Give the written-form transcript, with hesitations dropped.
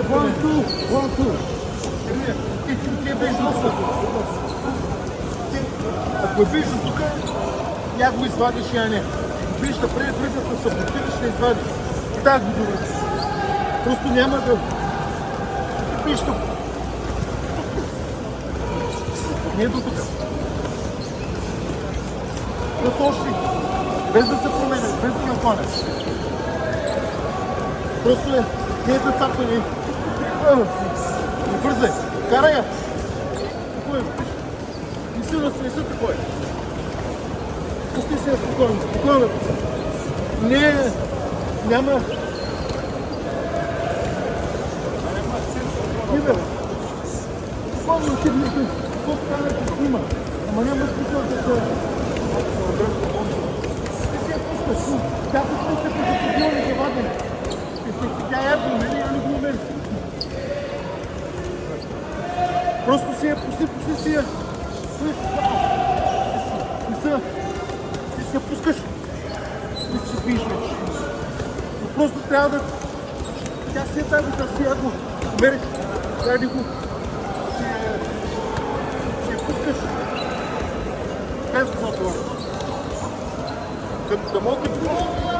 One, two, one, two. Ти беше носа. Ако биш до тук, я го извадиш, я не. Биш да преди да се саботираш, ще извадиш. И тази година. Просто няма да... Биш тук. Не е до тук. Просто още. Без да се променя, без да напанеш. Просто е. Не е да цапане. Не бързай. Карай я. Такой. Не си разсмеси такой. Пусти се спокойно. Спокойно. Не. Няма. Ибе. Спокойно си мисли. Колко камерата снима. Ама няма смисъл да се... Ти си я пускаш. Тя пускаш като за подилни завадени. Тя я го умели, а не го умели. Просто си я пусти си я. Ти си я пускаш. Ти си пиеш вече. Но просто трябва да... Тя си е тази да си я го умериш. Дай го. Си я пускаш. Без това това. Да мога да...